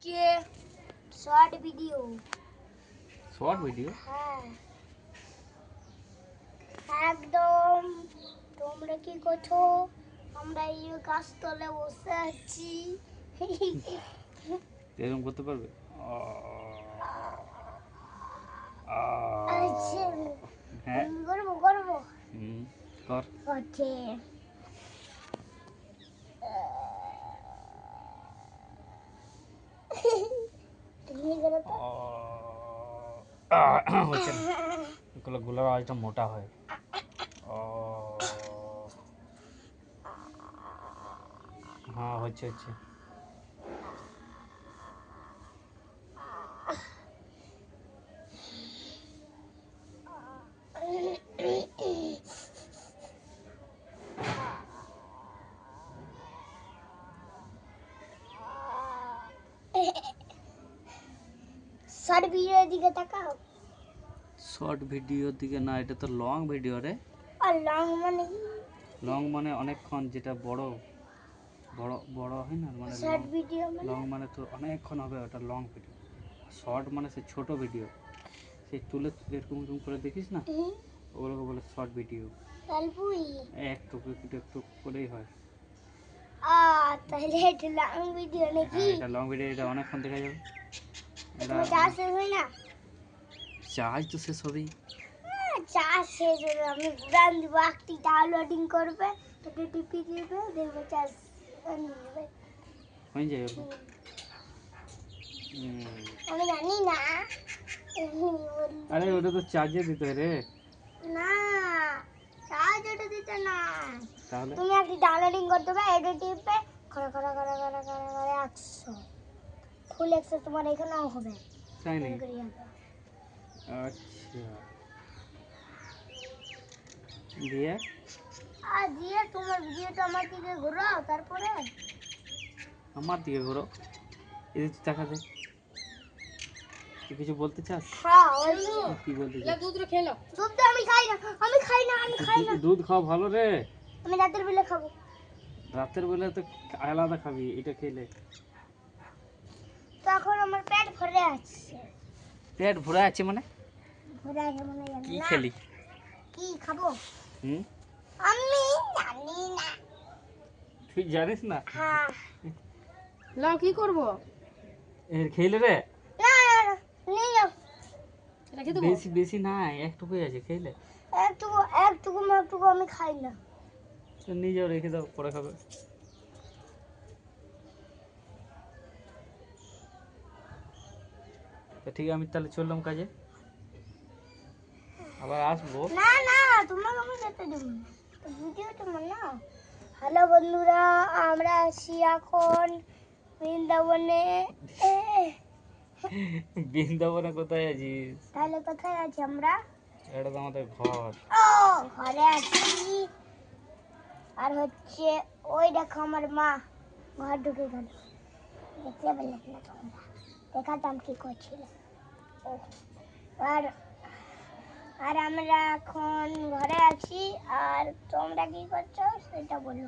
के short video হ্যাঁ একদম তোমরা কি করছো আমরা এই গাছতলে বসে আছি এরকম করতে পারবে আচ্ছা হ্যাঁ করবো কর ওকে তুমি করো তো হচ্ছে না এগুলো গুলোর আওয়াজটা মোটা হয় হ্যাঁ হচ্ছে হচ্ছে শর্ট ভিডিওর দিকে তাকাও শর্ট ভিডিওর দিকে না এটা তো লং ভিডিও রে আর লং মানে কি লং মানে অনেকক্ষণ যেটা বড় বড় বড় হয় না মানে শর্ট ভিডিও মানে লং মানে তো অনেকক্ষণ হবে ওটা লং ভিডিও শর্ট মানে সে ছোট ভিডিও সেই তুলে এরকম এরকম করে দেখিস না ওগুলোকে বলে শর্ট ভিডিও অল্পই একটু একটু একটু করেই হয় তাহলে এটা লং ভিডিও নাকি হ্যাঁ এটা লং ভিডিও এটা অনেকক্ষণ দেখা যাবে এটা চার্জ শেষ হয় না চার্জ তো শেষ হবেই চার্জ শেষ হলে আমি গান দিব একটি ডাউনলোডিং করবে এটা টিপি দিবে দেখবে চার্জ নেবে হয়ে যাবে আমি জানি না আরে ওটা তো চার্জে দিতে হয় রে না চার্জ ওটা দিতে না তাহলে তুমি একটি ডাউনলোডিং করতে হবে এটা টিপে করে করে করে করে করে করে 100 ফুল 100 তোমার এখানেও হবে তাই নাকি করে হবে আচ্ছা দিয়ে দিয়ে তোমার ভিডিওটা আমার দিকে ঘোরাও তারপরে আমার দিকে ঘোরো এদিকে টাকা দে তুই কিছু বলতে চাস হ্যাঁ কি বলতে চাস দুধ খেলো দুধ তো আমি খাই না দুধ খাওয়া ভালো রে আমি রাতের বেলা খাবো রাতের বেলা তো আলাদা খাবি এটা খেলে তখন আমার পেট ভরে আছে পেট ভরা আছে মানে ভরে আছে মনে জানি কি না খেলি কি খাবো হুম আমি জানি না তুই জানিস না হ্যাঁ লাও কি করব এর খেলে রে না নিয়ে যাও রেখে দেবো বেশি বেশি নাই একটুকুই আছে খেলে একটুকু আমি খাই না তো নিয়ে যাও রেখে দাও পরে খাবে তো ঠিক আছে আমি তাহলে চললাম কাজে আবার আসবো না না তোমাকে আমি যেতে দেবো না ভিডিওটা না হ্যালো বন্ধুরা আমরা আছি এখন বৃন্দাবনে বৃন্দাবনে কোথায় আছিস তাহলে কোথায় আছি আমরা এটা তো আমাদের ঘর ও ঘরে আছি আর হচ্ছে ওই দেখো আমার মা ঘর ঢুকে গেল দেখতে পেলে না তোমরা দেখাতাম কি করছিল ও আর আর আমরা এখন ঘরে আছি আর তোমরা কি করছো সেটা বলো